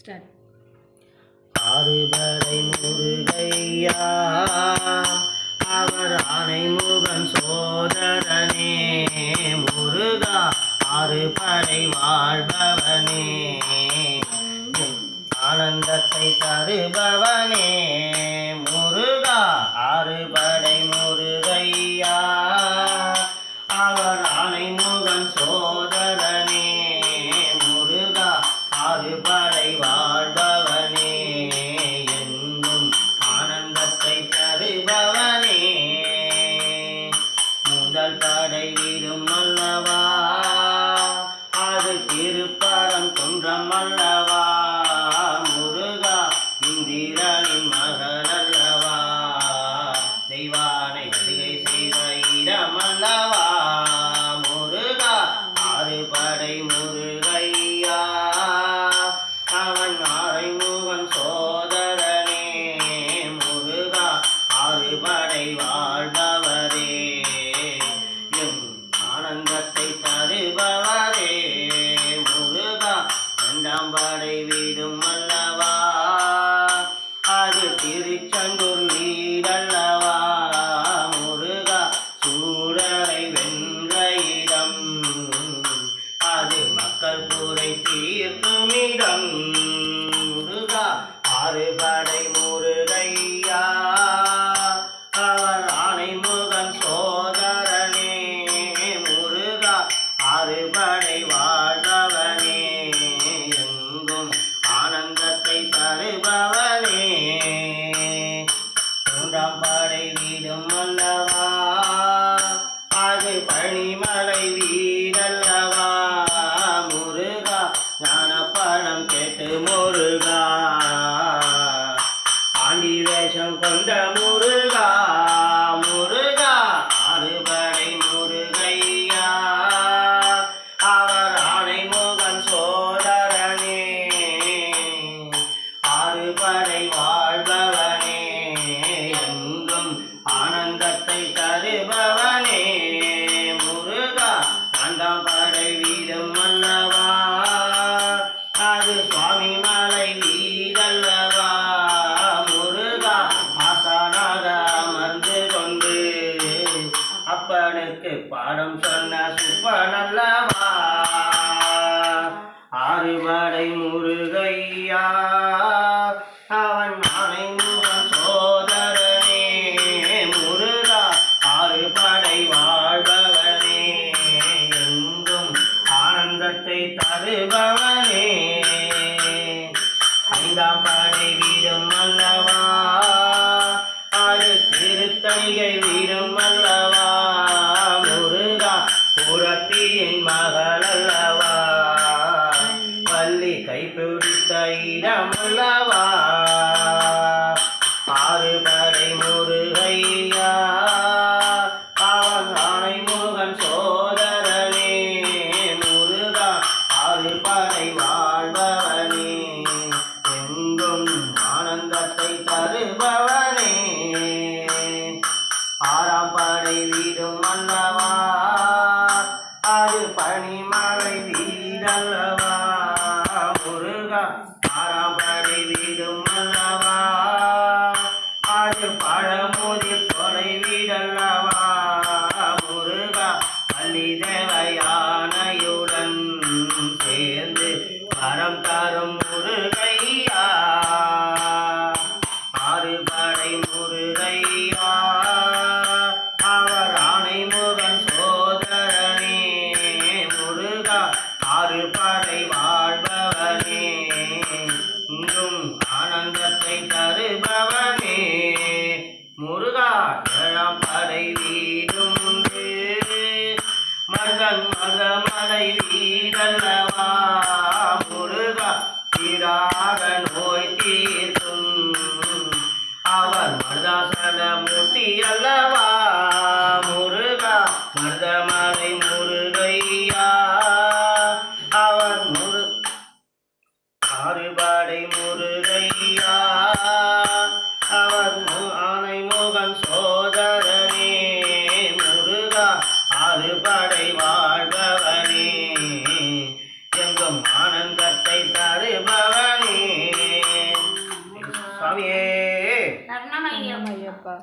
Start. ஆறுபடை முருகையா அவர் ஆனைமுகன் சோதரனே முருகா ஆறுபடை வாழ்பவனே ஆனந்தத்தை தருபவனே முருகா ஆறுபடை முருகையா அவர் ஆனைமுகன் சோதரனே முருகா ஆறுபடை வாழ்பவனே எங்கும் ஆனந்தத்தை தருபவனே முதல் படை விடும் அல்லவா அது திருப்பரம் குன்றம் அல்லவா முருகா இந்திரனின் மகன் அல்லவா தெய்வானை வருகை செய்த இடம் அல்லவா முருகா ஆறுபடை முருகையா அவன் ஆரைமுகன் சோதரனே முருகா ஆறுபடை வாழ்பவரே எம் ஆனந்தத்தை தருபவரே முருகா இரண்டாம் படை வீடும் அல்லவா அது திருச்செந்தூர் வீடல்லவா முருகா சூரரை வென்ற இடம் அது மக்கள் குறை தீர்க்கும் இடம் முருகா ஆறுபடை முருகையா அவர் ஆனைமுகன் சோதரனே முருகா ஆறுபடை வாழ்பவனே எங்கும் ஆனந்தத்தை தருபவனே மூன்றாம் படை வீடும் அல்லவா அது பனிமலை வீடல்லவா முருகா ஞானப்பழம் கேட்டு முருகா ஆண்டி வேஷம் கொண்ட முருகா முருகா ஆறுபடை முருகையா அவர் ஆனைமுகன் சோதரனே ஆறுபடை வாழ்பவனே எங்கும் ஆனந்தத்தை தருபவனே முருகா நான்காம் படை வீடும் அல்லவா அது சுவாமி மலை வீடல்லவா முருகா ஆசானாக அமர்ந்து கொண்டு அப்பனுக்கு பாடம் சொன்ன சுப்பனல்லவா ஆறுபடை முருகையா அவன் ஆனைமுகன் சோதரனே முருகா ஆறுபடை வாழ்பவனே எங்கும் ஆனந்தத்தை தருபவனே ஐந்தாம் படை வீடும் அல்லவா அது திருத்தணிகை வீடும் அல்லவா முருகா புரத்தியின் மகள் அல்லவா பள்ளி கைப்பிடித்த இடம் அல்லவா ஆறுபடை முருகையா அவன் ஆனைமுகன் சோதரனே முருகா ஆறுபடை வாழ்பவனே எங்கும் ஆனந்தத்தை தருபவனே ஆறாம் படை வீடும் அல்லவா அது பனிமலை வீடல்லவா முருகா ஆறாம் படை வீடும் அல்லவா அது பழமுதிர் தொலை வீடல்லவா முருகா பள்ளி தேவயானையுடன் சேர்ந்து வரம் தரும் முருகையா ஆறுபடை முருகையா அவர் ஆனைமுகன் சோதரனே முருகா ஆறுபடை வாழ்பவனே இங்கும் ஆனந்தத்தை தருபவனே முருகா ஏழாம் படை வீடும் உண்டு மகன் மகமலை வீடல்லவா முருகா தீராத நோய் தீர்க்கும் அவர் மருதாசல மூர்த்தி அல்லவா முருகா மருதமலை முருகையா அவர் ஆறுபடை முருகையா அவர் ஆனைமுகன் சோதரனே முருகா ஆறுபடை வாழ்பவனே எங்கும் ஆனந்தத்தை தருபவனே சரணம் ஐயப்பா.